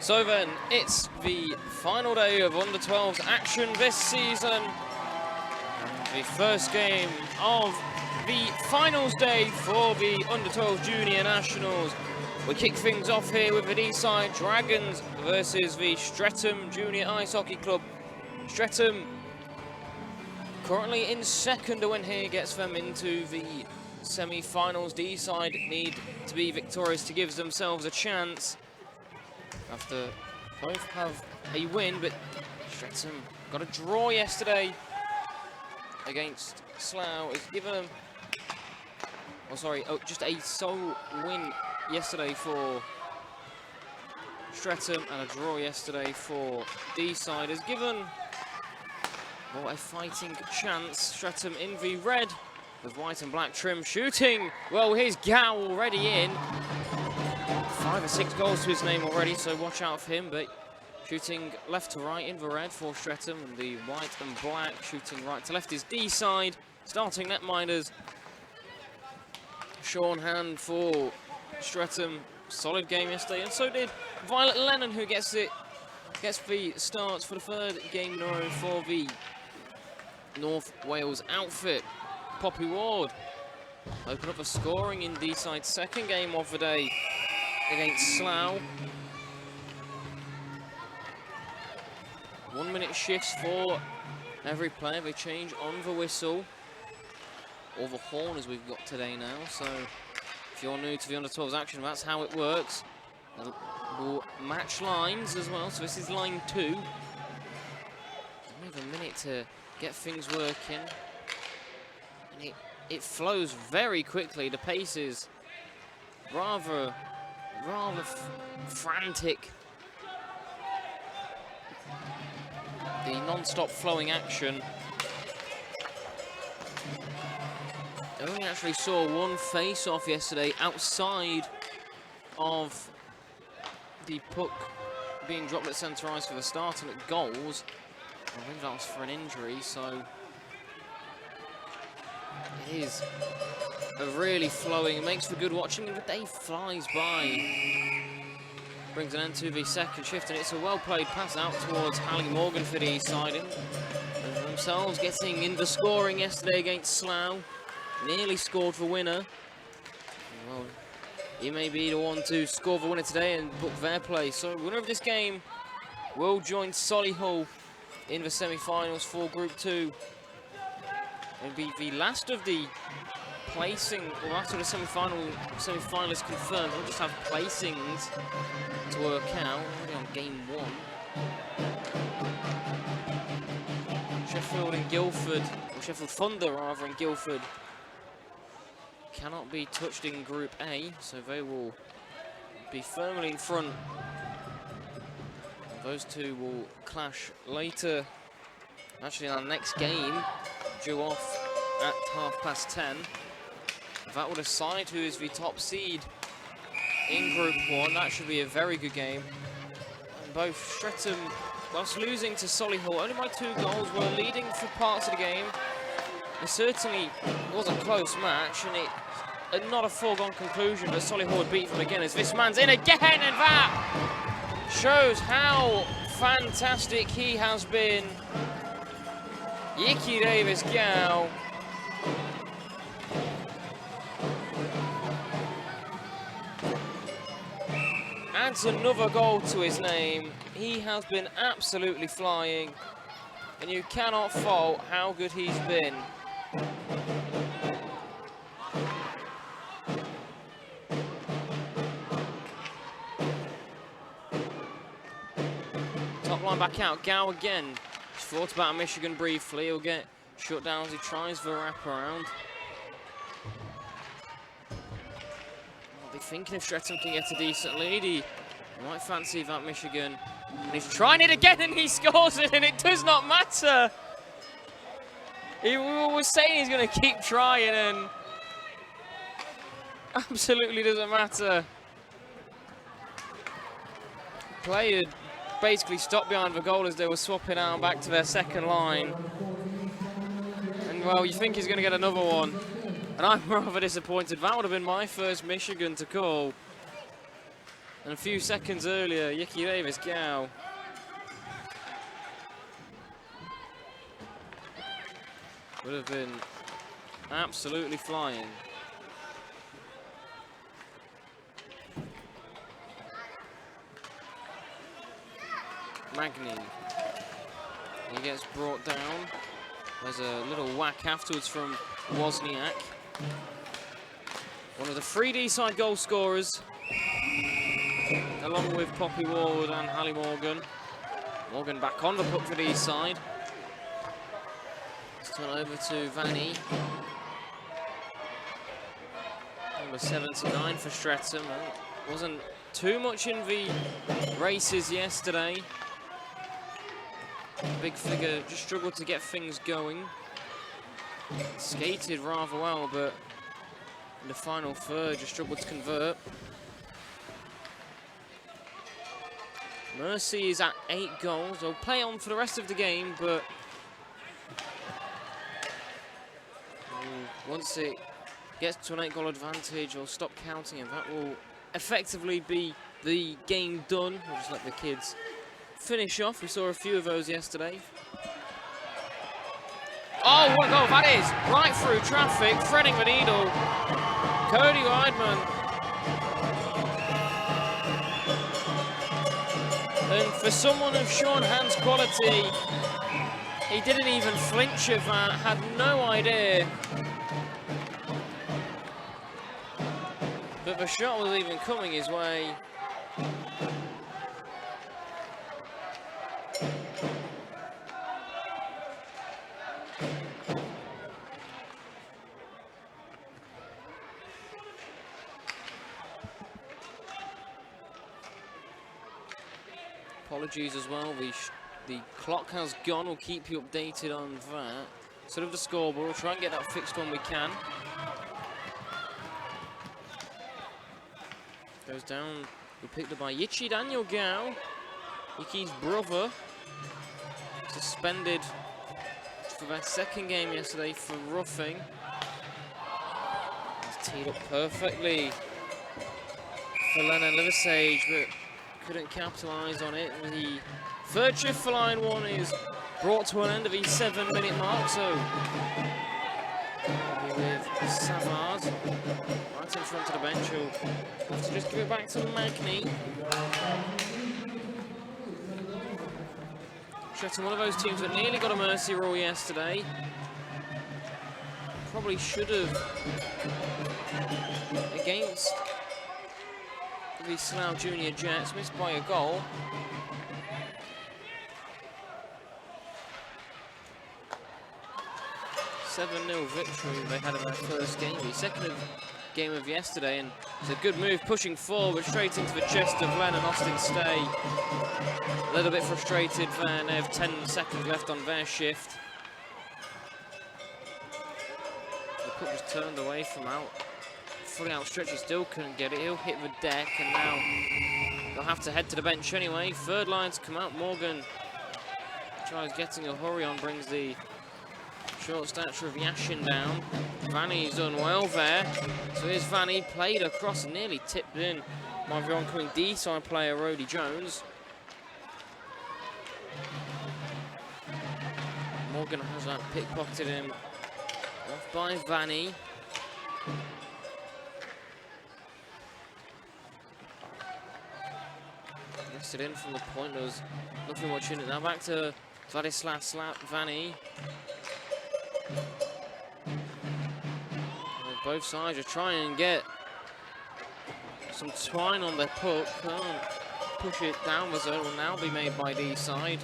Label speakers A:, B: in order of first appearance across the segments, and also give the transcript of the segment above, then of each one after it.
A: So then, it's the final day of Under-12s action this season. And the first game of the finals day for the Under-12 Junior Nationals. We kick things off here with the Deeside Dragons versus the Streatham Junior Ice Hockey Club. Streatham currently in second. A win here gets them into the semi-finals. Deeside need to be victorious to give themselves a chance. After both have a win, but Streatham got a draw yesterday against Slough. It's given them, just a sole win yesterday for Streatham and a draw yesterday for Deeside. Has given a fighting chance. Streatham in the red with white and black trim, shooting. Well, here's Gow already in. 5 or 6 goals to his name already, so watch out for him. But shooting left to right in the red for Streatham, and the white and black shooting right to left is Deeside. Starting netminders, Sean Hand for Streatham. Solid game yesterday, and so did Violet Lennon, who gets the starts for the third game in a row for the North Wales outfit. Poppy Ward open up the scoring in Deeside's second game of the day against Slough. 1 minute shifts for every player. They change on the whistle, or the horn as we've got today now. So if you're new to the Under-12s action, that's how it works. We'll match lines as well. So this is line 2. We have a minute to get things working. And it flows very quickly. The pace is rather frantic. The non-stop flowing action. I only actually saw one face-off yesterday outside of the puck being dropped at centre ice for the start and at goals. I think that was for an injury, so it is a really flowing. It makes for good watching, and the day flies by. Brings an end to the second shift, and it's a well-played pass out towards Hallie Morgan for the Deeside. And themselves getting in the scoring yesterday against Slough. Nearly scored the winner. Well, he may be the one to score the winner today and book their place. So winner of this game will join Solihull in the semi-finals for Group 2. It'll be the last of the placing, or after the semi-finalists confirmed. We'll just have placings to work out. We're on game 1. Sheffield and Guildford, or Sheffield Thunder rather, and Guildford cannot be touched in Group A, so they will be firmly in front. And those two will clash later. Actually, our next game due off at 10:30. That will decide who is the top seed in Group 1. That should be a very good game. And both Streatham, whilst losing to Solihull only by 2 goals, were leading for parts of the game. It certainly was a close match, and not a foregone conclusion that Solihull would beat them again, as this man's in again, and that shows how fantastic he has been. Yicky Davis-Gow. Adds another goal to his name. He has been absolutely flying, and you cannot fault how good he's been. Top line back out, Gow again. He's thought about Michigan briefly. He'll get shut down as he tries the wraparound. I'll be thinking if Streatham can get a decent lead, he might fancy that Michigan. And he's trying it again, and he scores it, and it does not matter. He was saying he's going to keep trying, and absolutely doesn't matter. Play had basically stopped behind the goal as they were swapping out back to their second line. And well, you think he's going to get another one. And I'm rather disappointed. That would have been my first Michigan to call. And a few seconds earlier, Yicky Davis Gow. Would have been absolutely flying. Magny. He gets brought down. There's a little whack afterwards from Wozniak. One of the 3 Deeside goal scorers, along with Poppy Ward and Hallie Morgan. Morgan back on the puck for Deeside. Let's turn over to Vanny. Number 79 for Streatham. Wasn't too much in the races yesterday. Big figure just struggled to get things going. Skated rather well, but in the final third just struggled to convert. Mercy is at 8 goals. They'll play on for the rest of the game, but once it gets to an 8-goal advantage, they'll stop counting, and that will effectively be the game done. We'll just let the kids finish off. We saw a few of those yesterday. Oh, what a goal that is! Right through traffic, threading the needle. Cody Weidman. And for someone of Sean Hand's quality, he didn't even flinch of that, had no idea that the shot was even coming his way. Apologies as well, the clock has gone. We'll keep you updated on that. Sort of the scoreboard, we'll try and get that fixed when we can. Goes down, we picked up by Yichi Daniel Gow, Yicky's brother, suspended for their second game yesterday for roughing. He's teed up perfectly for Lennon Liversedge, but couldn't capitalise on it. The third shift for line 1 is brought to an end of the 7-minute mark, so with Savard right in front of the bench, he'll have to just give it back to Magny. Streatham, one of those teams that nearly got a mercy rule yesterday. Probably should have against the Slough Junior Jets, missed by a goal. A 7-0 victory they had in their first game, the second game of yesterday, and it's a good move pushing forward straight into the chest of Lennon Austin Stay. A little bit frustrated there, they have 10 seconds left on their shift. The puck was turned away from fully outstretched, he still couldn't get it. He'll hit the deck, and now they'll have to head to the bench anyway. Third line to come out. Morgan tries getting a hurry on, brings the short stature of Yashin down. Vanny's done well there. So here's Vanny, played across, nearly tipped in by the oncoming Deeside player, Rody Jones. Morgan has that pickpocketed him off by Vanny. Rested in from the point, there was nothing much in it. Now back to Vladislav Vanny. Both sides are trying and get some twine on their puck. Can't push it down, as it will now be made by Deeside.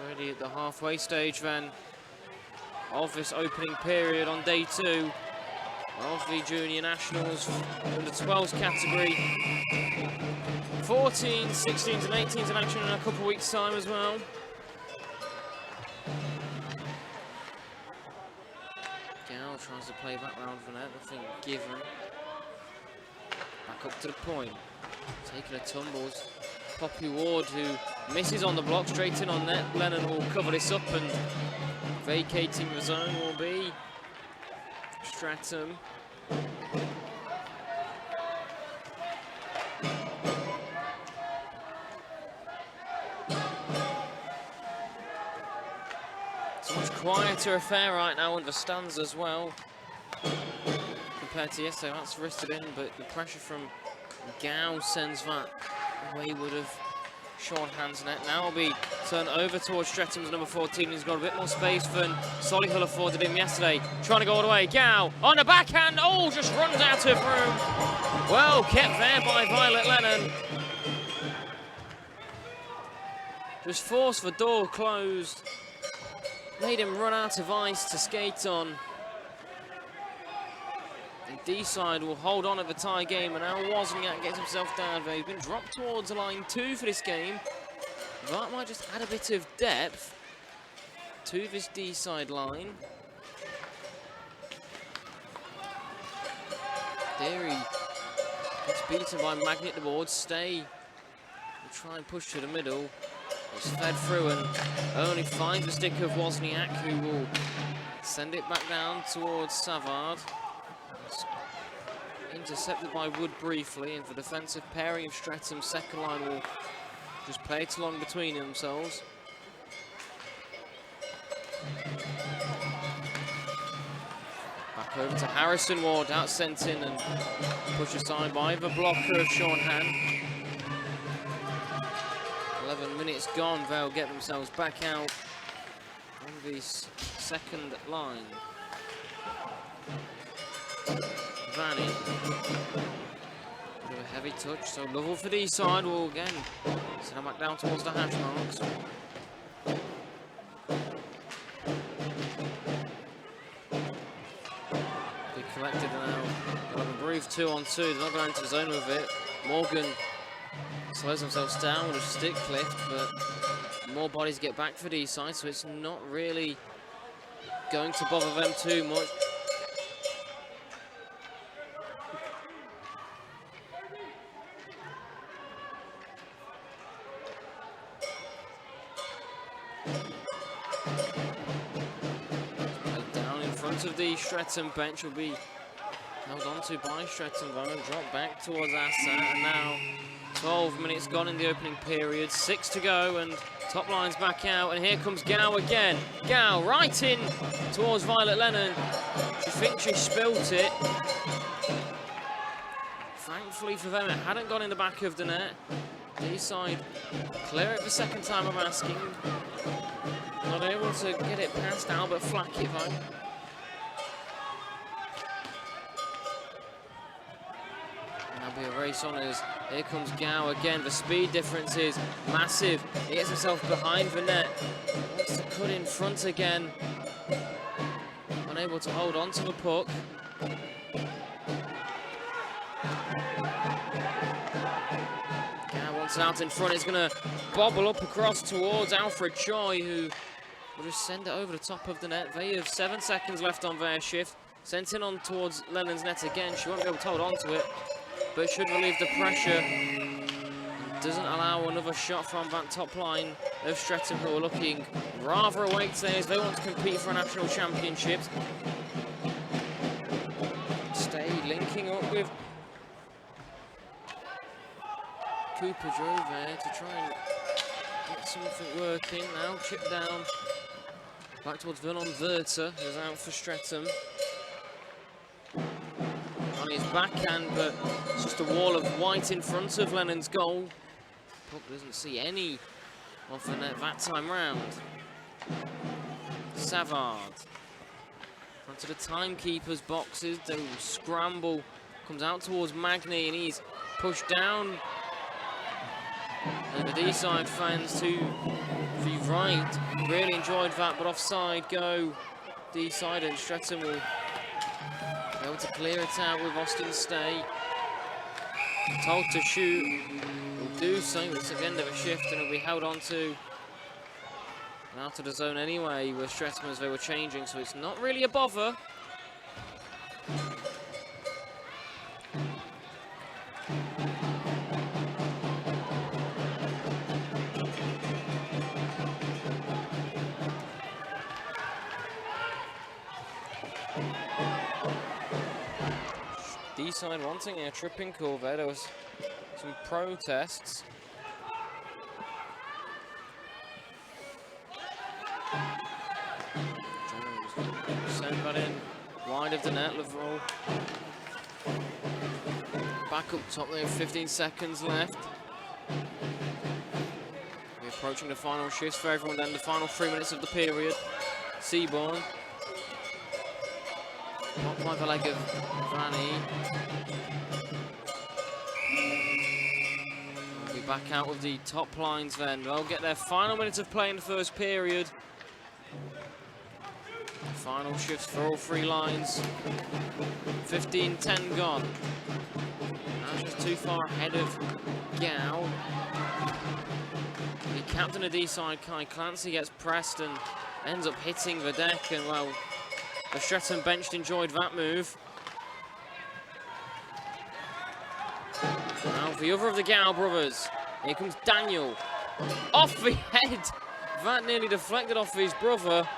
A: Already at the halfway stage then of this opening period on day 2 of the Junior Nationals in the 12s category. 14s, 16s and 18s in action in a couple of weeks' time as well. Gal tries to play back round for net, nothing given. Back up to the point, taking a tumbles. Poppy Ward, who misses on the block, straight in on net. Lennon will cover this up, and vacating the zone will be Streatham. quieter affair right now under stands as well. Compared to yesterday, that's wristed in, but the pressure from Gow sends that wayward of Sean Hand's net. Now will be turned over towards Streatham's number 14. He's got a bit more space than Solihull afforded him yesterday. Trying to go all the way. Gow on the backhand. Oh, just runs out of room. Well kept there by Violet Lennon. Just forced the door closed. Made him run out of ice to skate on. And Deeside will hold on at the tie game, and now Wozniak gets himself down there. He's been dropped towards line 2 for this game. That might just add a bit of depth to this Deeside line. There he gets beaten by Magnet the board. Stay will try and push to the middle. It's fed through and only finds the stick of Wozniak, who will send it back down towards Savard. It's intercepted by Wood briefly, and the defensive pairing of Streatham's second line will just play it along between themselves. Back over to Harrison Ward, out sent in and pushed aside by the blocker of Sean Hand. 11 minutes gone, they'll get themselves back out on the second line. Vanny, with a heavy touch, so Lovell for Deeside will again send him back down towards the hash marks. Be collected now, got a brief 2-on-2, they're not going into the zone with it. Morgan slows themselves down with a stick lift, but more bodies get back for Deeside, so it's not really going to bother them too much. Down in front of the Streatham bench will be held on to by Streatham, and drop back towards Assa, and now 12 minutes gone in the opening period, 6 to go, and top line's back out, and here comes Gow again. Gow right in towards Violet Lennon. She thinks she spilt it. Thankfully for them, it hadn't gone in the back of the net. Deeside clear it the second time I'm asking. Not able to get it past Albert Flackett though. There'll be a race on as here comes Gow again. The speed difference is massive. He gets himself behind the net. Wants to cut in front again. Unable to hold on to the puck. Gow wants out in front. It's going to bobble up across towards Alfred Choi, who will just send it over the top of the net. They have 7 seconds left on their shift. Sent in on towards Lennon's net again. She won't be able to hold on to it, but it should relieve the pressure. Doesn't allow another shot from that top line of Streatham, who are looking rather awake today as they want to compete for a national championship. Stay linking up with Cooper drove there to try and get something working. Now chip down back towards Vernon Verter, who's out for Streatham. On his backhand, but it's just a wall of white in front of Lennon's goal. Puck doesn't see any off the net that time round. Savard. Front of the timekeeper's boxes, the scramble comes out towards Magny, and he's pushed down. And the Deeside fans to the right really enjoyed that, but offside go Deeside, and Streatham will be able to clear it out with Austin Stay. Told to shoot, will do so. It's at the end of a shift, and it'll be held on to out of the zone anyway with Streatham as they were changing, so it's not really a bother. Deeside wanting a tripping call there. There was some protests. Wide of the net, Lavrol. Back up top there, 15 seconds left. We're approaching the final shifts for everyone then, the final 3 minutes of the period. Seaborn. Blocked by the leg of Vanny. We'll be back out with the top lines then. They'll get their final minutes of play in the first period. Final shifts for all three lines. 15-10 gone. That's just too far ahead of Gow. The captain of Deeside, Kai Clancy, gets pressed and ends up hitting the deck, and well, the Streatham bench enjoyed that move. Now for the other of the Gow brothers, here comes Daniel. Off the head! That nearly deflected off his brother.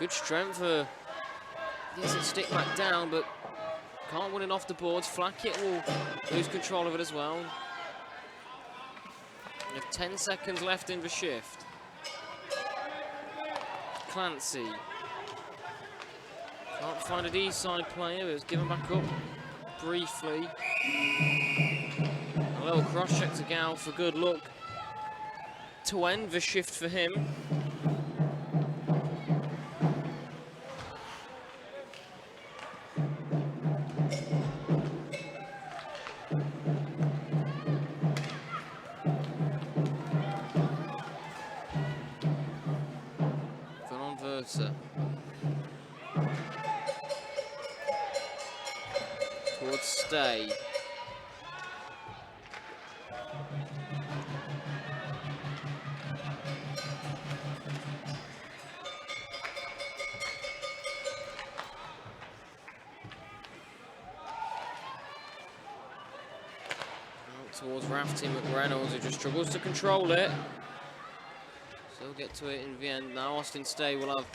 A: Good strength for, he doesn't stick back down, but can't win it off the boards. Flackett will lose control of it as well. We have 10 seconds left in the shift. Clancy. Can't find a Deeside player, but it's given back up briefly. A little cross check to Gow for good luck to end the shift for him. Towards stay. Out towards Rafty McReynolds, who just struggles to control it. Still get to it in the end. Now Austin Stay will have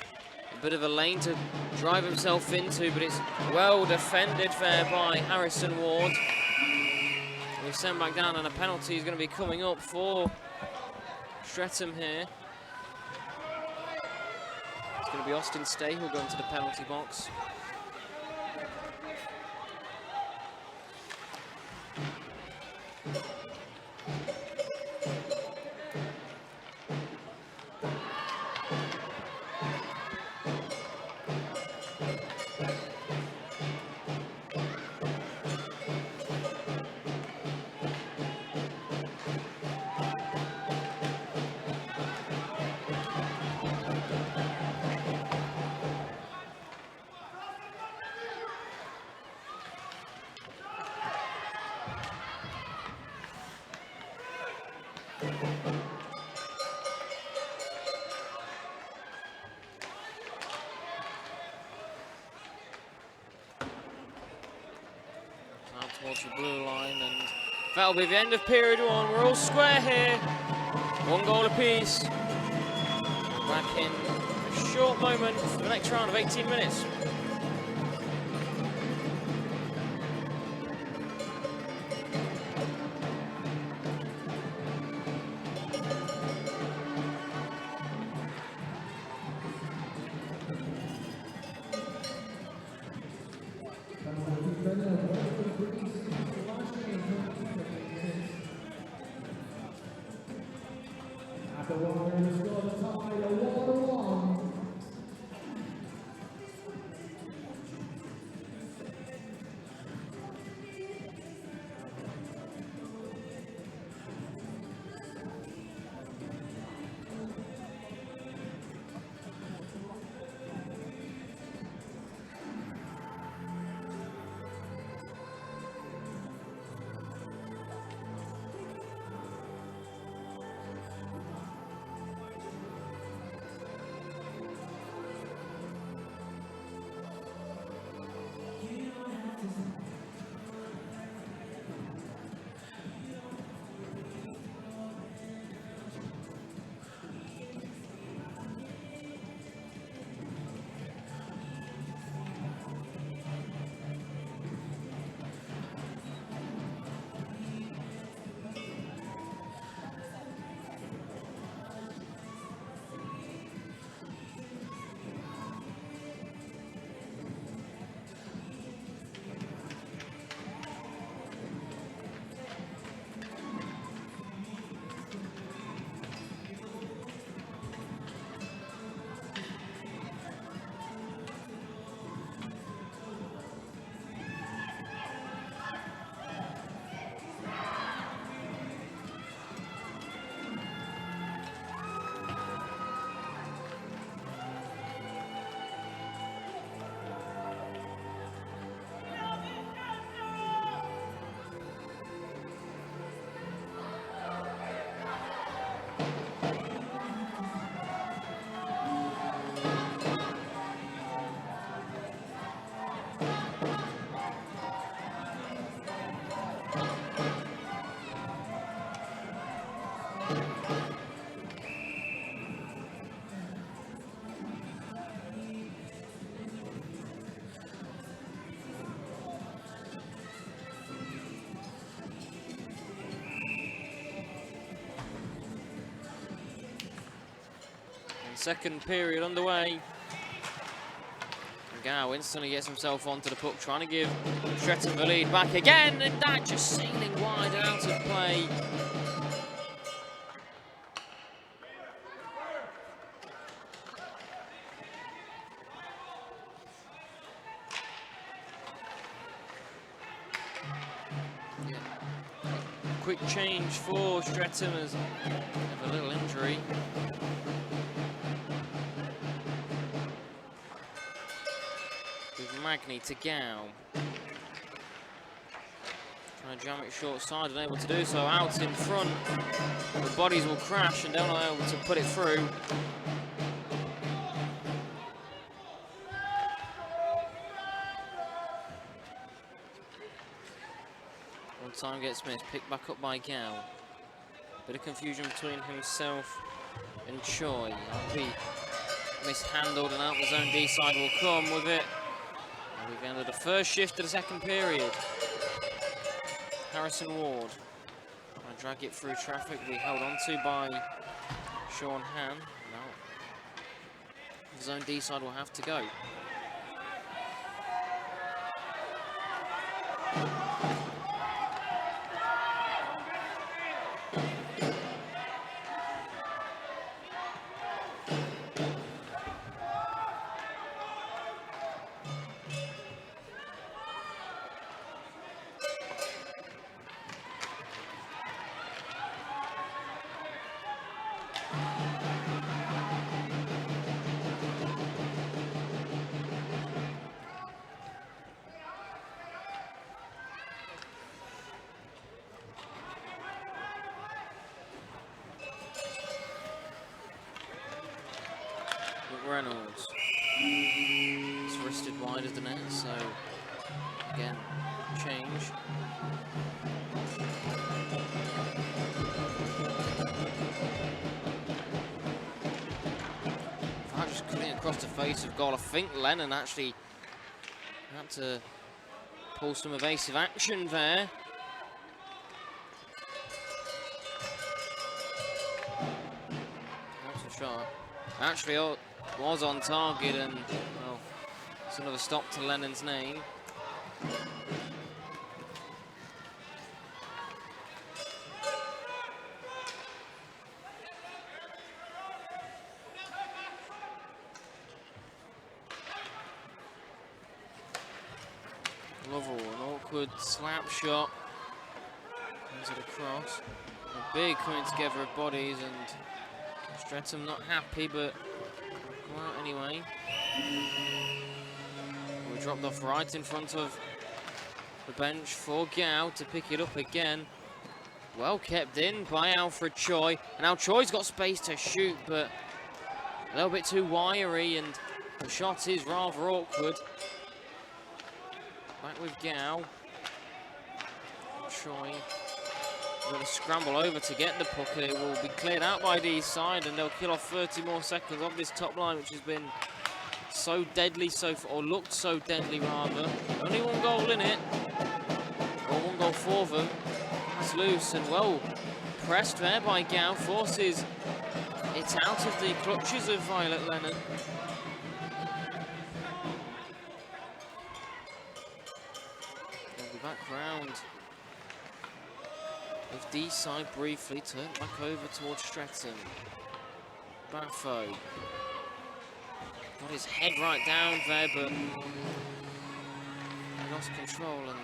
A: a bit of a lane to drive himself into, but it's well defended there by Harrison Ward. We've sent back down, and a penalty is going to be coming up for Streatham here. It's going to be Austin Stay who'll go into the penalty box. Towards the blue line, and that'll be the end of period one. We're all square here. One goal apiece. Back in a short moment for the next round of 18 minutes. Second period underway. Gow instantly gets himself onto the puck, trying to give Streatham the lead back again, and that just sailing wide and out of play. Yeah. Quick change for Streatham as they have a little injury. Magni to Gow. Trying to jam it short side, unable to do so. Out in front, the bodies will crash and they're not able to put it through. One time gets missed, picked back up by Gow. Bit of confusion between himself and Choi. That'll be mishandled and out the zone. Deeside will come with it. We've ended the first shift of the second period. Harrison Ward trying to drag it through traffic. We held on to by Sean Han. Now the zone Deeside will have to go. Reynolds. It's wristed wide of the net, so again, change. Just cutting across the face of goal. I think Lennon actually had to pull some evasive action there. That's a shot. Actually, was on target, and well, it's another stop to Lennon's name. Lovell, an awkward slap shot. Comes it across. A big coming together of bodies, and Streatham not happy, but come out anyway. We dropped off right in front of the bench for Gow to pick it up again. Well kept in by Alfred Choi. And now Choi's got space to shoot, but a little bit too wiry, and the shot is rather awkward. Back with Gow. Choi going to scramble over to get the puck, and it will be cleared out by Deeside, and they'll kill off 30 more seconds of this top line, which has been so deadly so far, or looked so deadly rather. Only one goal in it, or one goal for them. It's loose and well pressed there by Gow, forces it out of the clutches of Violet Lennon. They'll be back round. With Deeside briefly turned back over towards Streatham. Baffo got his head right down there, but he lost control, and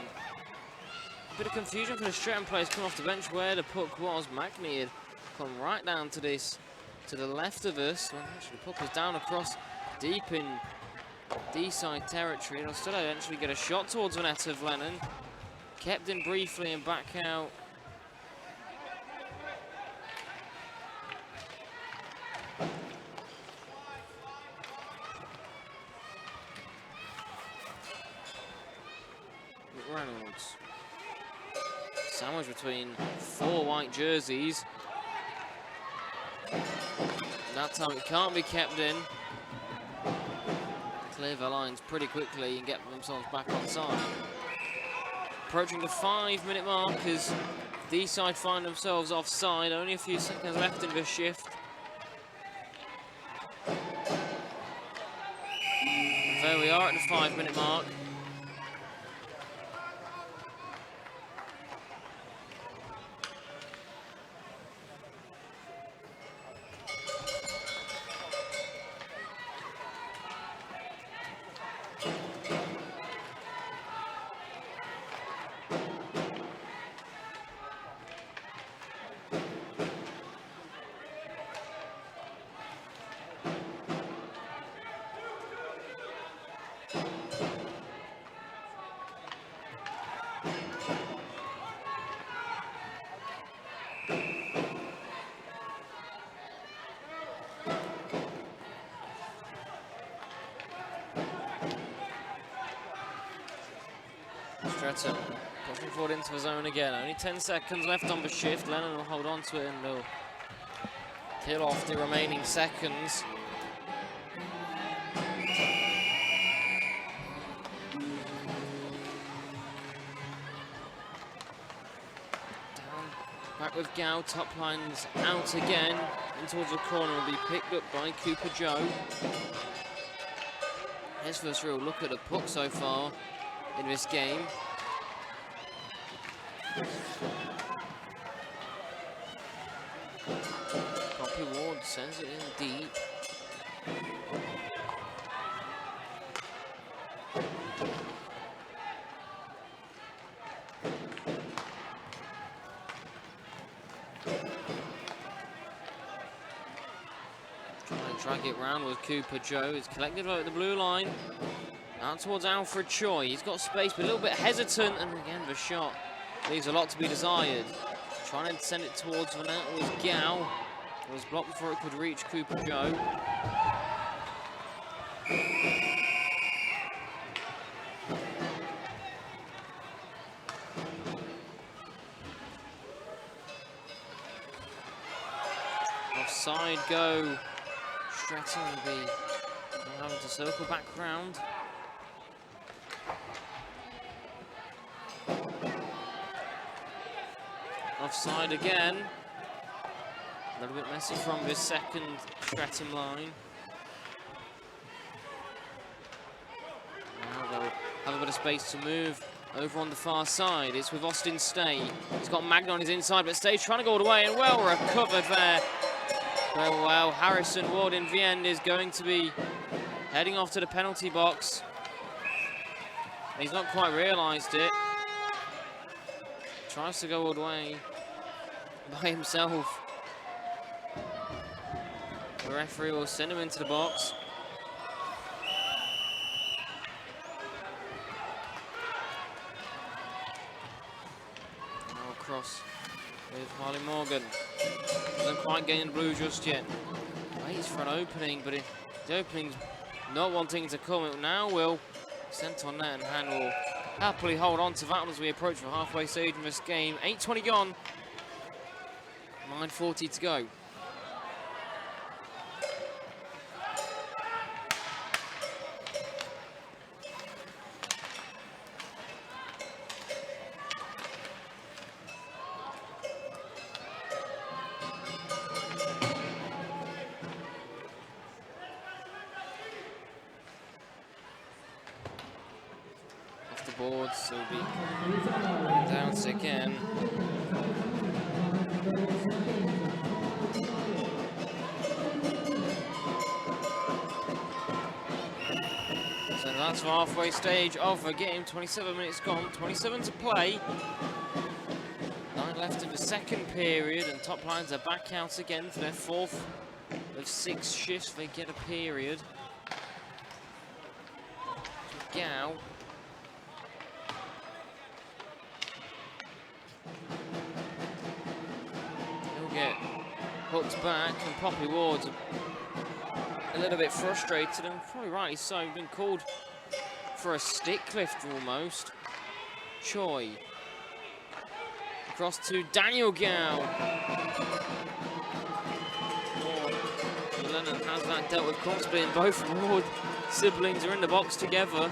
A: a bit of confusion for the Streatham players coming off the bench where the puck was. Magni had come right down to this, to the left of us, when actually the puck was down across deep in Deeside territory, and still eventually get a shot towards the net of Lennon. Kept in briefly and back out. Reynolds. Sandwich between 4 white jerseys. That time it can't be kept in. Clear the lines pretty quickly and get themselves back on side. Approaching the 5-minute mark as Deeside find themselves offside. Only a few seconds left in this shift. there we are at the 5-minute mark. Streatham pushing forward into his zone again. Only 10 seconds left on the shift. Lennon will hold on to it and they'll kill off the remaining seconds. Down, back with Gow. Top line's out again. In towards the corner will be picked up by Cooper Joe. His first real look at the puck so far in this game. Poppy Ward sends it in deep. Trying to drag it round with Cooper Joe. It's collected over the blue line. Out towards Alfred Choi. He's got space, but a little bit hesitant. And again, the shot leaves a lot to be desired. Trying to send it towards the net was Gow. It was blocked before it could reach Cooper Joe. Offside go. Streatham will be having to circle back round. Offside again. A little bit messy from this second Streatham line. Now they'll have a bit of space to move over on the far side. It's with Austin Stay. He's got Magna on his inside, but Stay's trying to go all the way, and well recovered there. Very well, Harrison Ward in the end is going to be heading off to the penalty box. He's not quite realised it. Tries to go all the way by himself. The referee will send him into the box. Now across with Harley Morgan. Doesn't quite get in the blue just yet. Waits for an opening, but the opening's not wanting to come. It now will. Sent on net, and Han will happily hold on to that as we approach the halfway stage in this game. 8:20 gone. 9:40 to go. Off the boards, so we'll be down again. So that's the halfway stage of the game. 27 minutes gone, 27 to play. 9 left in the second period, and top lines are back out again for their fourth of 6 shifts. They get a period. Gow. He'll get hooked back, and Poppy Ward's a little bit frustrated, and probably rightly so. Been called for a stick lift almost. Choi. Across to Daniel Gow. Lennon has that dealt with comfortably, and both Ward siblings are in the box together.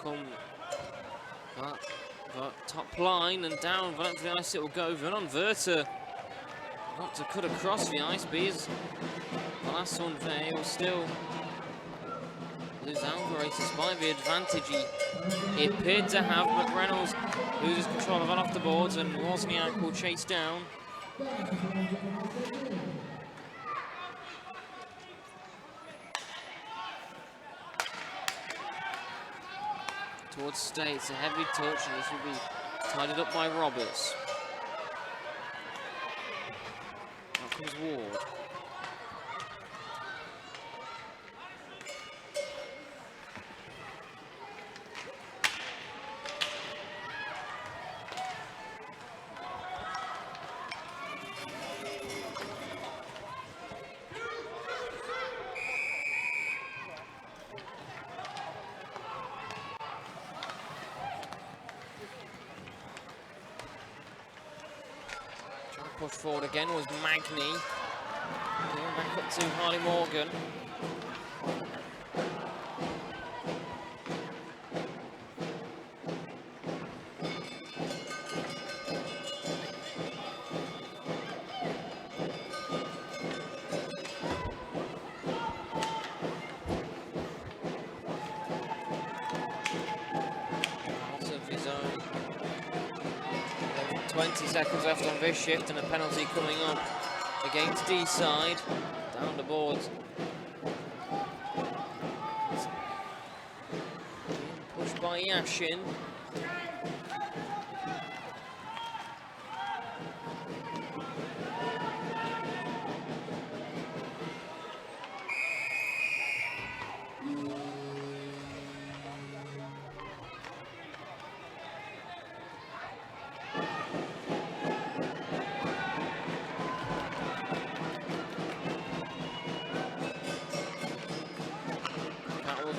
A: come but top line and down for the ice it will go. Vernon Verter got to cut across the ice, but he's the last one there. He will still lose Alvarez despite the advantage he appeared to have, but Reynolds loses control of it off the boards and Wozniak will chase down. Towards States, a heavy touch, and this will be tidied up by Roberts. Out comes Ward. Push forward again was Magny. Going back up to Harley Morgan. Out of his own. 20 seconds left on this shift and a penalty coming up against Deeside. Down the boards. Pushed by Yashin.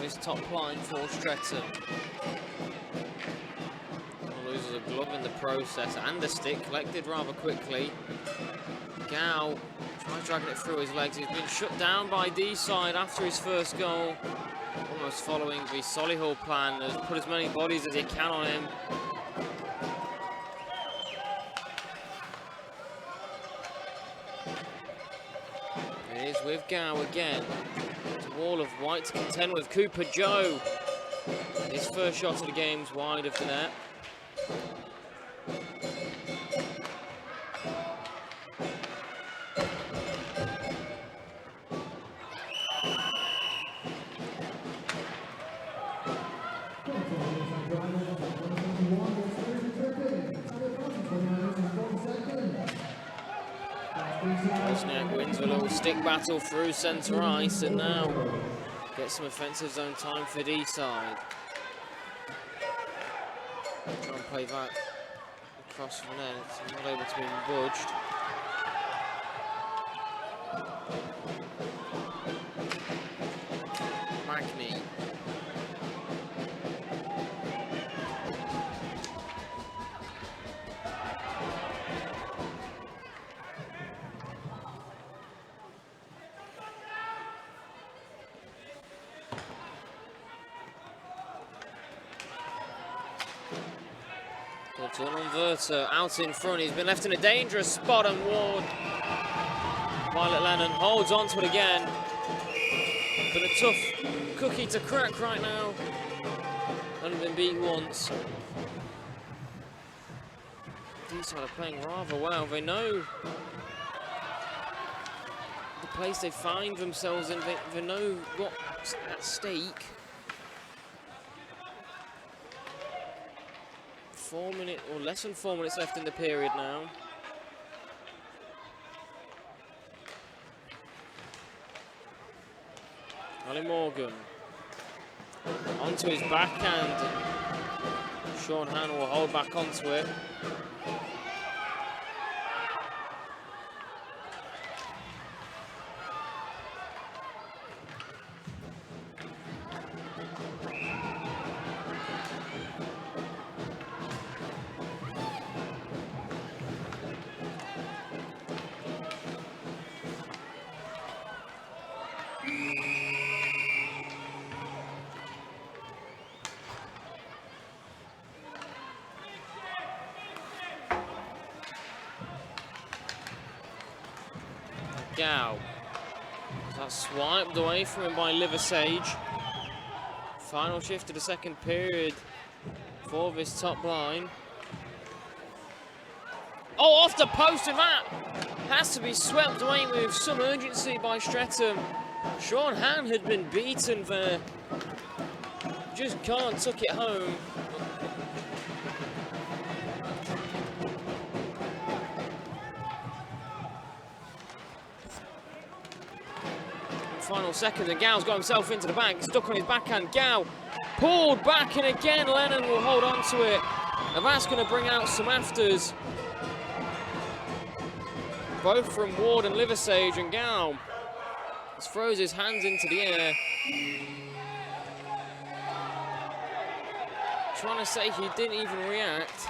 A: His top line for Streatham. Loses a glove in the process and a stick, collected rather quickly. Gow tries dragging it through his legs. He's been shut down by Deeside after his first goal. Almost following the Solihull plan, has put as many bodies as he can on him. It is with Gow again. Wall of white to contend with. Cooper Joe. His first shot of the game's wide of the net. Wozniak wins a little stick battle through centre ice and now gets some offensive zone time for Deeside. Try and play that across the net, it's not able to be budged. Magny. Verter out in front, he's been left in a dangerous spot and Ward. Violet Lennon holds on to it again. But a tough cookie to crack right now. Only been beat once. Deeside are playing rather well. They know the place they find themselves in. They know what's at stake. 4 minutes, or less than 4 minutes left in the period now. Ali Morgan onto his backhand. Sean Han will hold back onto it. Gow. That's swiped away from him by Liversedge. Final shift of the second period for this top line. Oh, off the post, and that has to be swept away with some urgency by Streatham. Sean Han had been beaten there. Just can't tuck it home. Final seconds, and Gow's got himself into the bank, stuck on his backhand. Gow pulled back, and again Lennon will hold on to it. And that's going to bring out some afters, both from Ward and Liversedge, and Gow just throws his hands into the air. Trying to say he didn't even react.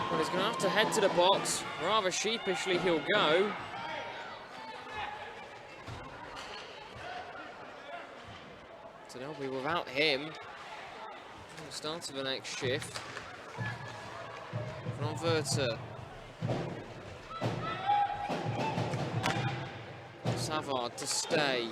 A: But he's going to have to head to the box. Rather sheepishly, he'll go. So they'll be without him. Start of the next shift. From Verter. Savard to stay.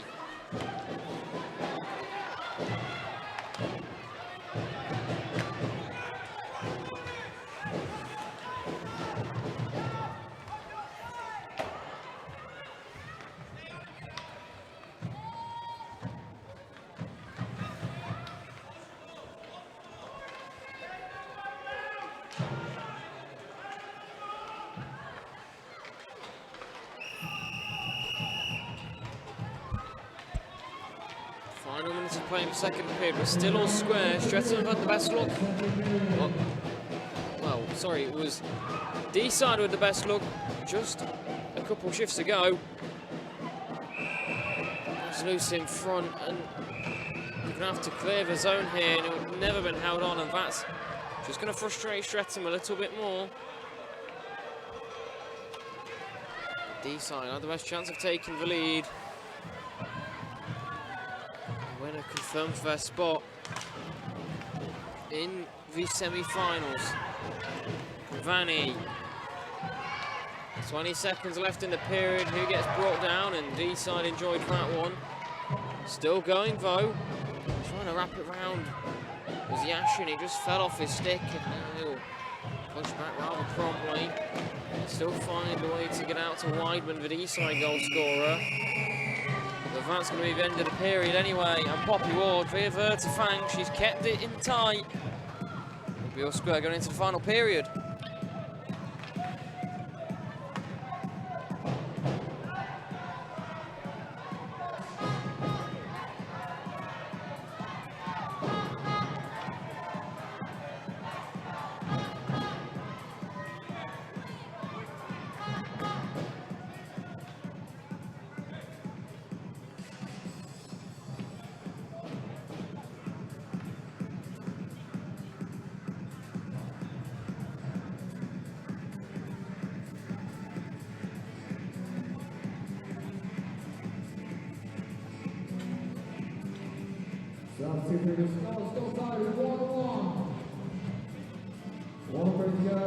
A: Final minutes of play in the second period, but still all square. Streatham have had the best look. Well, sorry, it was Deeside with the best look just a couple shifts ago. It's loose in front, and you're going to have to clear the zone here, and it would never been held on, and that's just going to frustrate Streatham a little bit more. Deeside had the best chance of taking the lead. Winner confirmed their spot in the semi-finals. Vanny. 20 seconds left in the period. Who gets brought down? And Deeside enjoyed that one. Still going though. Trying to wrap it round was Yashin. He just fell off his stick, and now he'll push back rather promptly. Still find a way to get out to Weidman, the Deeside goal scorer. But that's going to be the end of the period anyway. And Poppy Ward via Verter Fang. She's kept it in tight. Bill Square going into the final period.
B: Still tied with 1-1. 1 to go.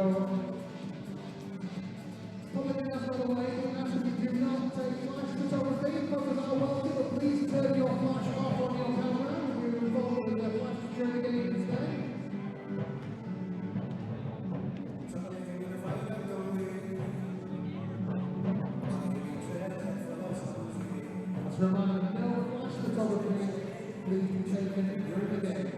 B: Coming in after the way, we ask that you do not take flash photography. Photos are welcome, but please turn your flash off on your camera when you're involved with the flash during the game instead. As a reminder, no flash photography. Please be taken during the game.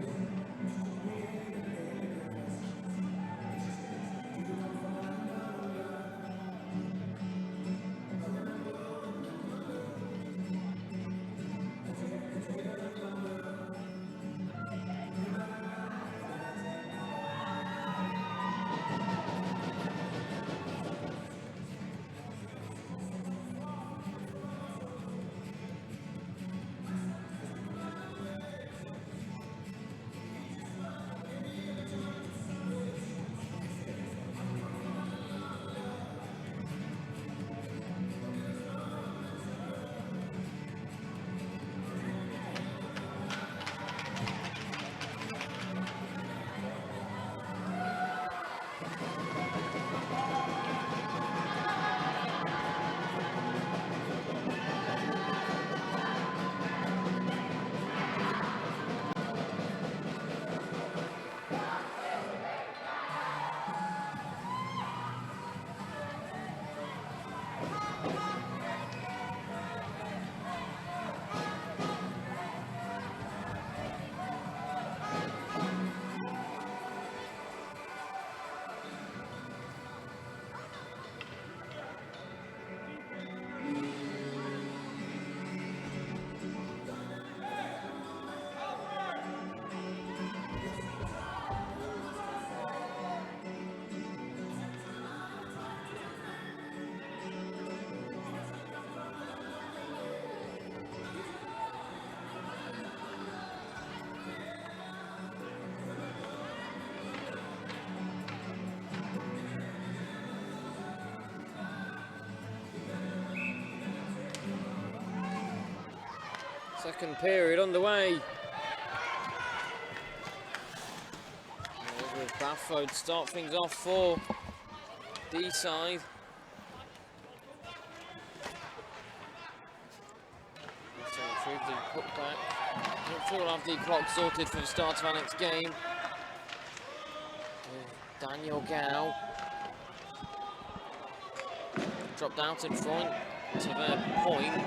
A: Second period underway. With Baffo to start things off for Deeside. So retrieve the putback. Hopefully we'll have the clock sorted for the start of our next game. With Daniel Gao dropped out in front to their point.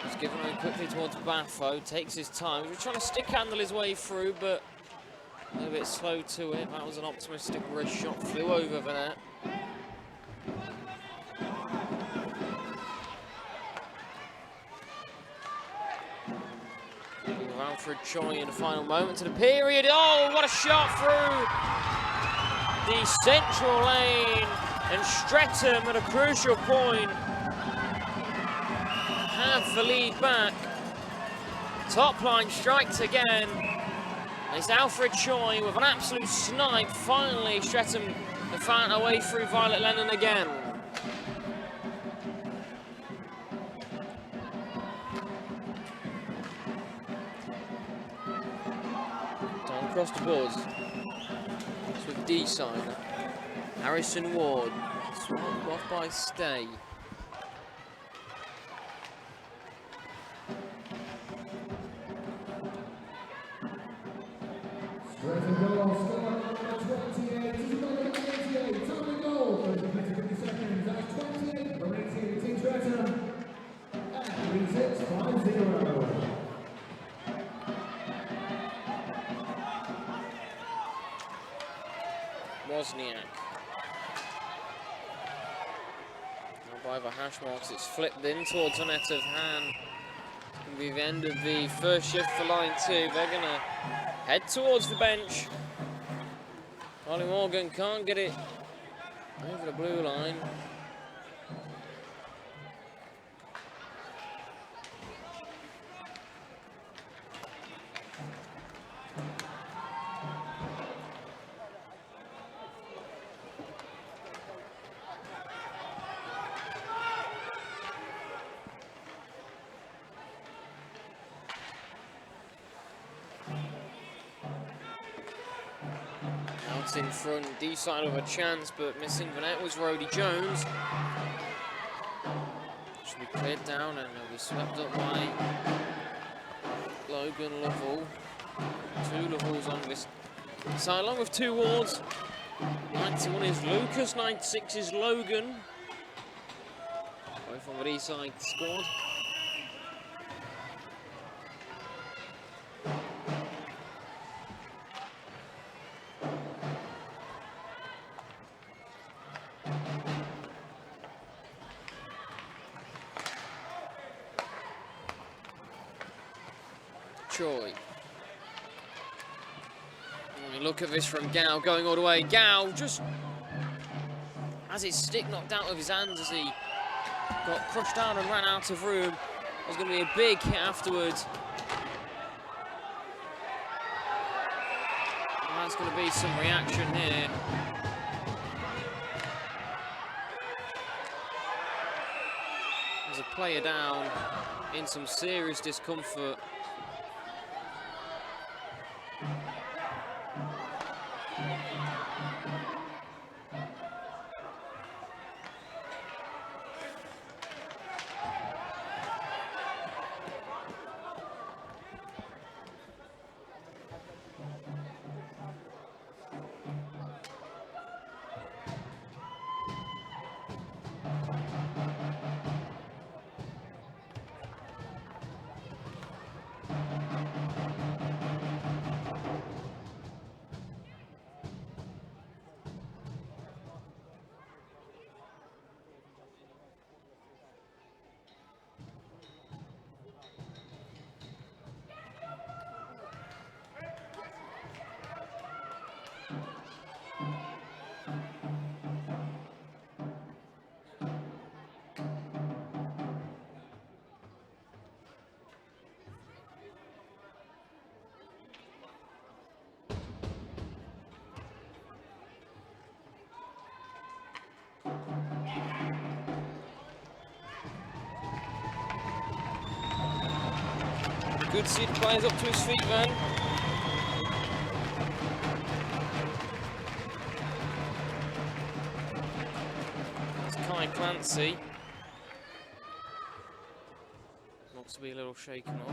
A: He's given away quickly towards Baffo, takes his time. He's trying to stick handle his way through, but a little bit slow to it. That was an optimistic wrist shot, flew over the net. Alfred Choi in the final moments of the period. Oh, what a shot through the central lane. And Streatham at a crucial point have the lead back. Top line strikes again. It's Alfred Choi with an absolute snipe. Finally, Streatham have found a way through Violet Lennon again. Down across the boards. It's with Deeside. Harrison Ward. Swapped off by Stay.
B: Streatham goal, still on number 28. This is number 88. Time to goal. 50 seconds. That's 28 from 18. Team Streatham. And leads it 5-0.
A: Wozniak. Now by the hash marks, it's flipped in towards the net of Han. It's going to be the end of the first shift for line 2. They're going to head towards the bench. Harley Morgan can't get it over the blue line. Out in front, Deeside with a chance, but missing the net was Rody Jones. Should be cleared down and will be swept up by Logan Lovell. 2 Lovells on this side, along with 2 Wards. 91 is Lucas, 96 is Logan. Both on the Deeside squad. Choi. Look at this from Gao, going all the way. Gao just has his stick knocked out of his hands as he got crushed down and ran out of room. There's going to be a big hit afterwards. And that's going to be some reaction here. There's a player down in some serious discomfort. Good seed players up to his feet then. It's Kai Clancy. Looks to be a little shaken up.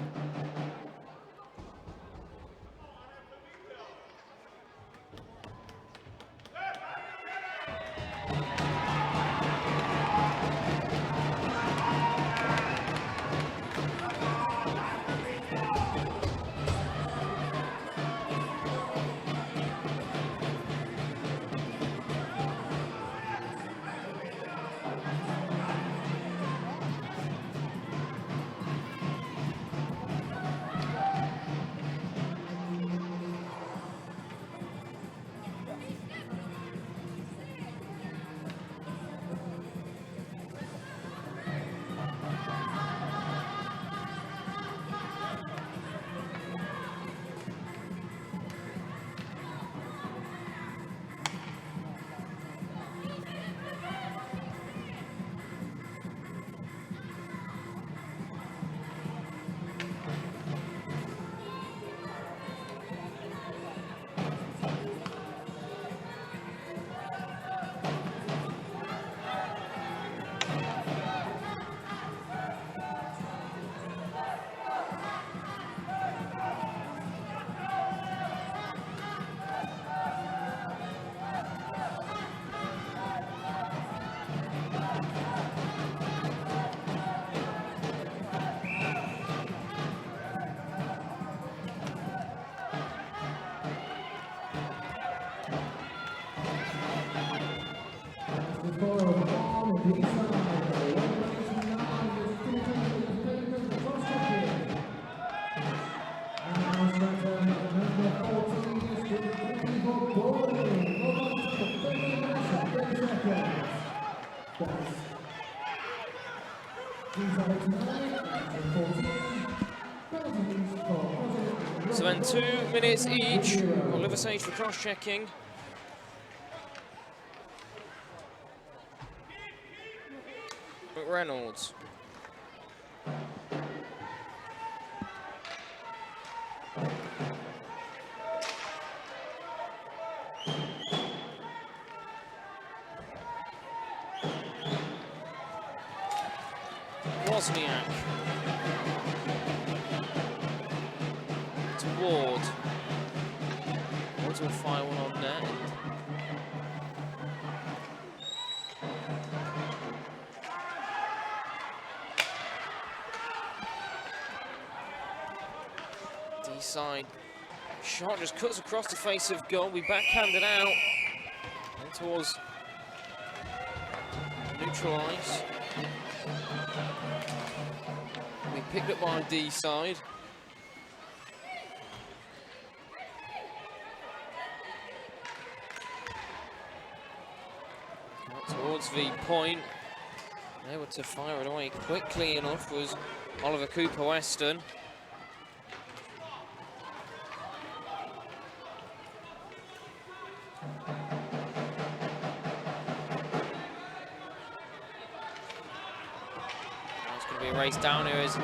A: So then 2 minutes each. Oliver Sage for cross-checking. Reynolds. Wozniak. To Ward. Ward will fire one on net. Deeside. Shot just cuts across the face of goal. We backhanded out. And towards neutral ice. We picked up by Deeside. Out towards the point. Able to fire it away quickly enough was Oliver Cooper Weston. Race down here as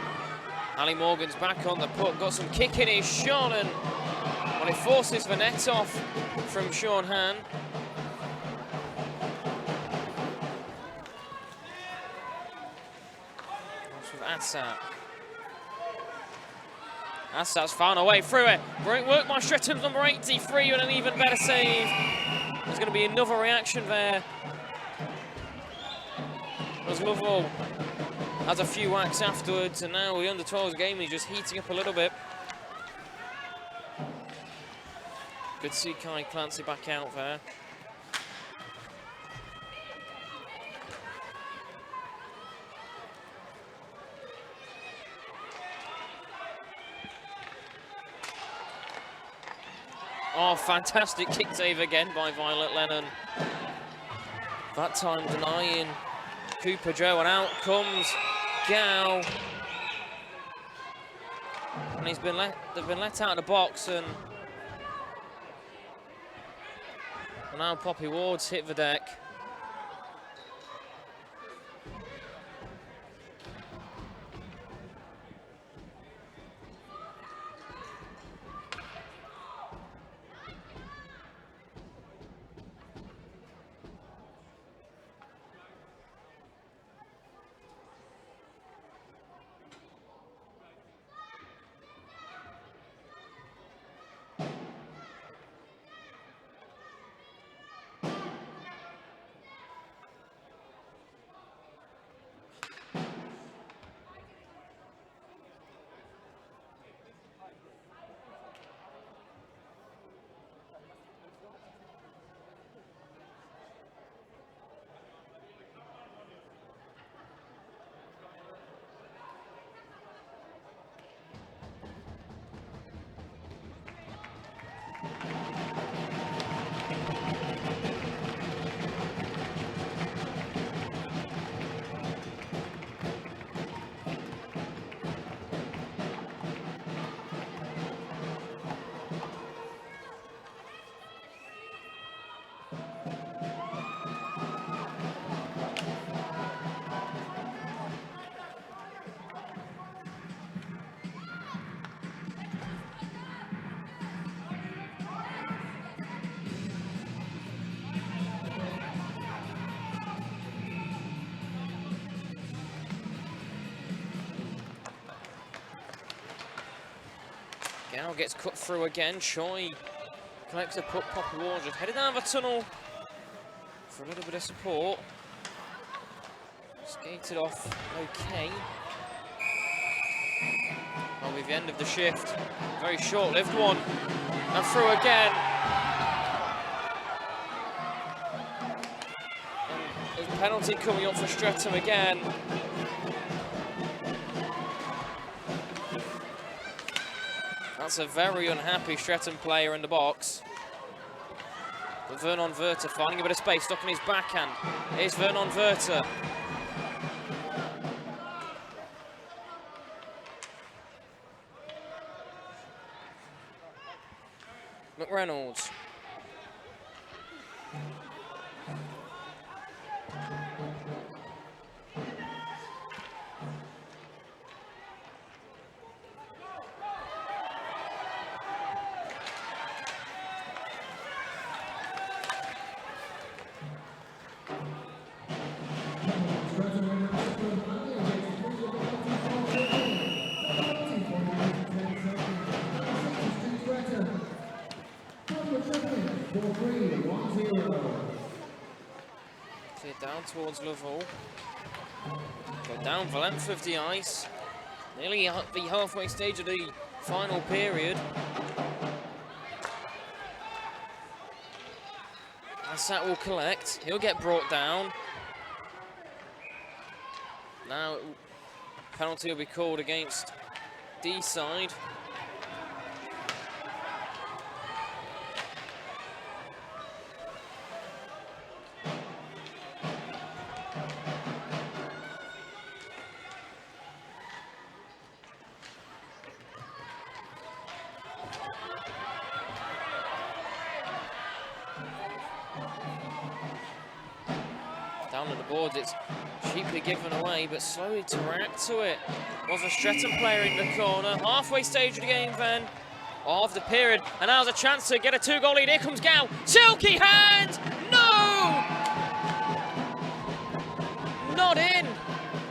A: Ali Morgan's back on the puck, got some kick in his shot, and well, it forces the net off from Sean Han. That's with Assat. Assat's found a way through it. Great work by Streatham's number 83 and an even better save. There's going to be another reaction there. As Lovell has a few whacks afterwards, and now the under-12s game is just heating up a little bit. Good to see Kai Clancy back out there. Oh, fantastic kick save again by Violet Lennon. That time denying Cooper Joe, and out comes Gow. And they've been let out of the box, and now Poppy Ward's hit the deck. Now gets cut through again. Choi collects a puck. Poppy Wardred headed down the tunnel for a little bit of support. Skated off okay. Well, with the end of the shift, very short-lived one. And through again. And there's a penalty coming up for Streatham again. That's a very unhappy Streatham player in the box. But Vernon Verter finding a bit of space, stuck in his backhand. Here's Vernon Verter. McReynolds. Cleared down towards Lovell. Go down the length of the ice. Nearly at the halfway stage of the final period. Assat will collect. He'll get brought down. Now, penalty will be called against Deeside. Down on the boards, it's cheaply given away, but slowly to react to it was a Streatham player in the corner. Halfway stage of the game then, of the period, and now's a chance to get a 2-goal lead. Here comes Gow, silky hand, no! Not in.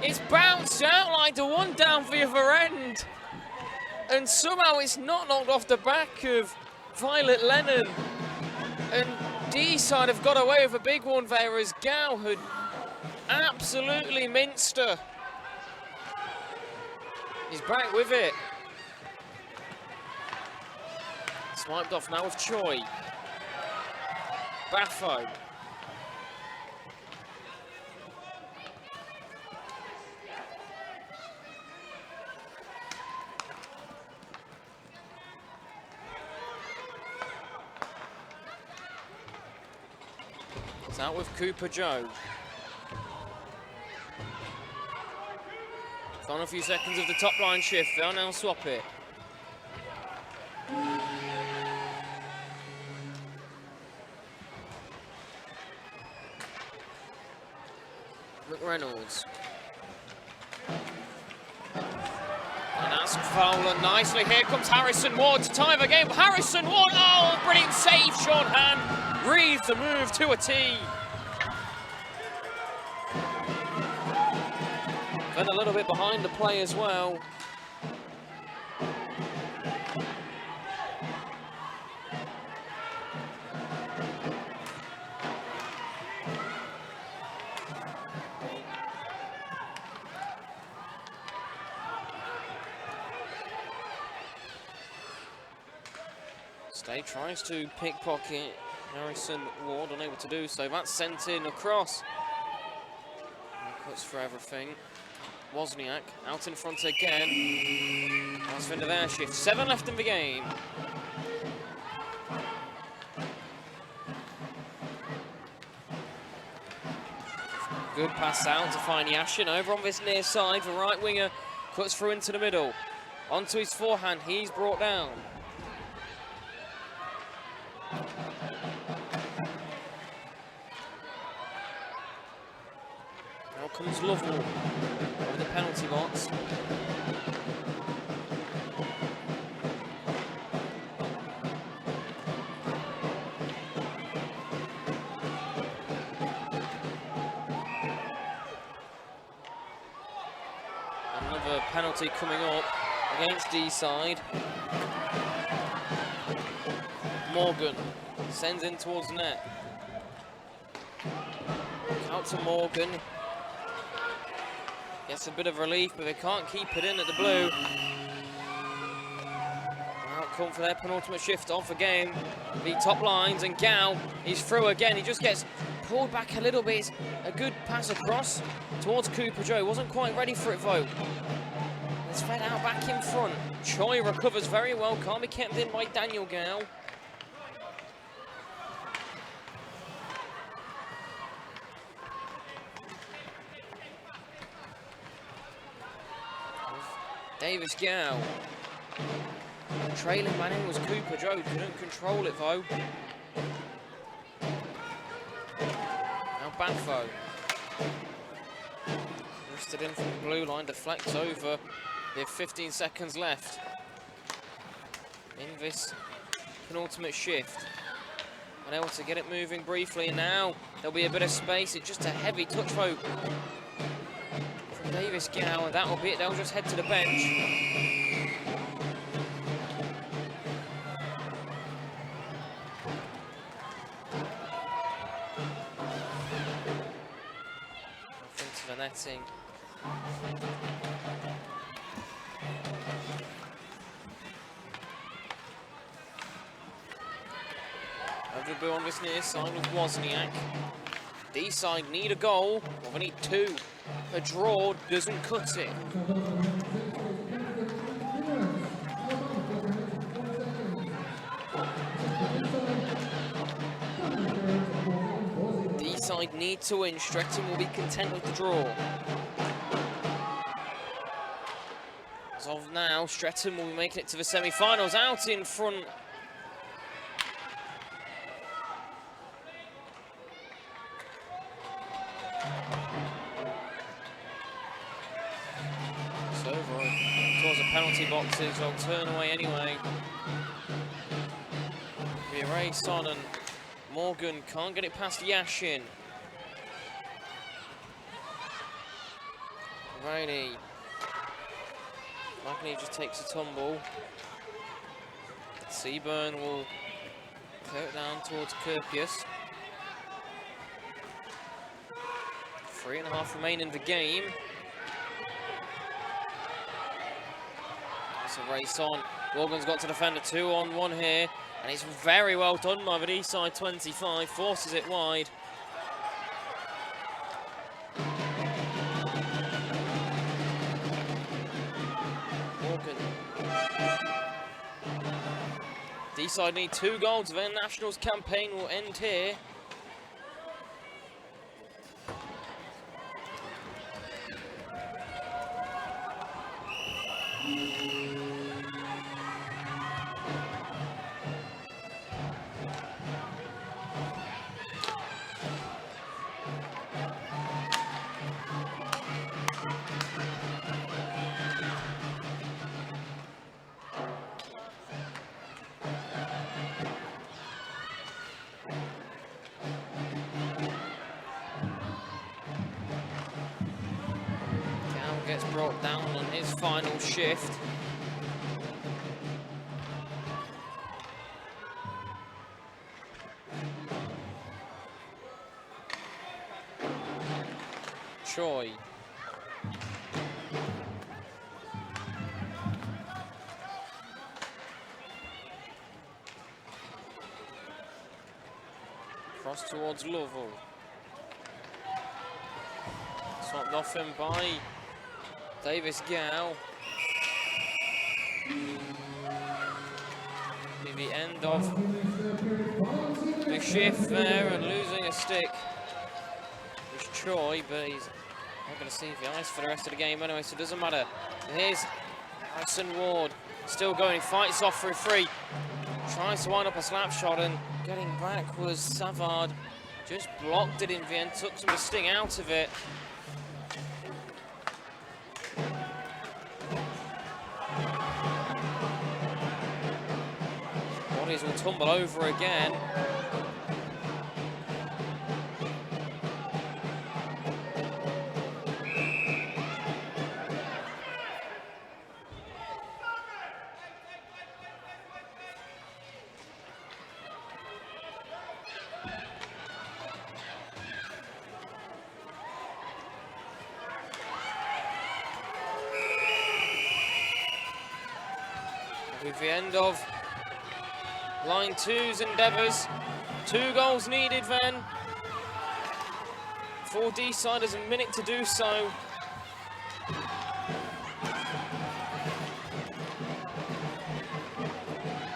A: It's bounced out like the one down the other end, and somehow it's not knocked off the back of Violet Lennon. And Deeside have got away with a big one there as Gow had absolutely minced her. He's back with it. Swiped off now with Choi. Baffo. It's out with Cooper Joe. Final few seconds of the top line shift. They'll now swap it. McReynolds. And that's Fowler nicely. Here comes Harrison Ward to tie the game. Harrison Ward, oh, brilliant save, Sean Hand. Reads the move to a tee. Then a little bit behind the play as well. Stay tries to pickpocket Harrison Ward, unable to do so. That's sent in across. And cuts for everything. Wozniak out in front again. That's the end of their shift. 7 left in the game. Good pass out to find Yashin over on this near side. The right winger cuts through into the middle. Onto his forehand, he's brought down. Now comes Lovell over the penalty box. Another penalty coming up against Deeside. Morgan sends in towards net. Out to Morgan. Gets a bit of relief, but they can't keep it in at the blue. Outcome for their penultimate shift off the game. The top lines, and Gal, he's through again. He just gets pulled back a little bit. A good pass across towards Cooper Joe. Wasn't quite ready for it though. It's fed out back in front. Choi recovers very well. Can't be kept in by Daniel Gal. Davis Gal. Trailing man in was Cooper Joe. Couldn't control it though. Now Banfo. Wristed in from the blue line, deflects over. They have 15 seconds left in this penultimate shift. Unable to get it moving briefly, and now there'll be a bit of space. It's just a heavy touch though from Davis Gal, and that'll be it. They'll just head to the bench. Into the netting. Over the blue on this near side with Wozniak. Deeside need a goal, or they need two. A draw doesn't cut it. Deeside need to win. Streatham will be content with the draw. As of now, Streatham will be making it to the semi-finals. Out in front. It's over. Towards the penalty boxes. They'll turn away anyway. We race on, and Morgan can't get it past Yashin. Riley. Magny just takes a tumble. Seaburn will clear it down towards Kirpius. 3.5 remain in the game. It's a race on. Morgan's got to defend a 2-on-1 here, and it's very well done by the Deeside 25. Forces it wide. Deeside need 2 goals. Their Nationals campaign will end here. Gets brought down on his final shift. Choi. Cross towards Lovell. Swapped off him by Davis Gal. Be the end of the shift there, and losing a stick was Choi, but he's not going to see the ice for the rest of the game anyway, so it doesn't matter. Here's Harrison Ward, still going, fights off for a free. Tries to wind up a slap shot, and getting back was Savard. Just blocked it in the end, took some of the sting out of it. Bodies will tumble over again. with the end of line 2's endeavours. 2 goals needed then for Deeside. There's a minute to do so.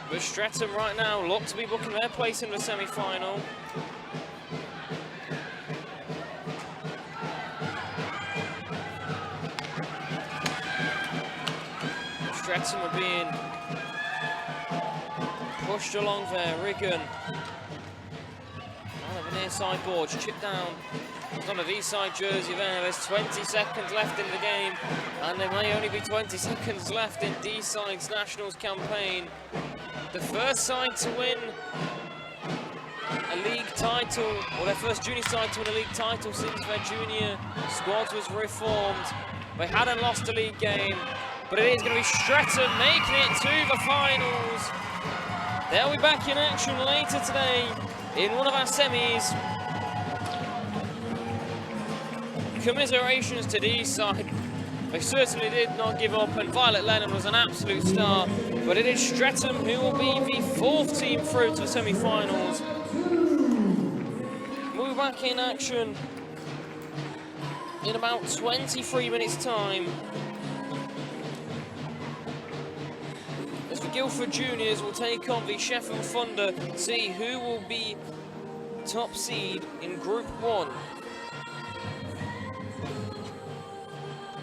A: But Streatham right now look to be booking their place in the semi-final. Streatham are being pushed along there. Riggin out of the near side boards, chipped down. It's on a Deeside jersey there. There's 20 seconds left in the game, and there may only be 20 seconds left in Deeside's Nationals campaign. The first side to win a league title, or their first junior side to win a league title since their junior squad was reformed. They hadn't lost a league game, but it is going to be Streatham making it to the finals. They'll be back in action later today in one of our semis. Commiserations to Deeside. They certainly did not give up, and Violet Lennon was an absolute star. But it is Streatham who will be the 4th team through to the semi-finals. We'll be back in action in about 23 minutes' time. As the Guildford Juniors will take on the Sheffield Thunder to see who will be top seed in Group 1.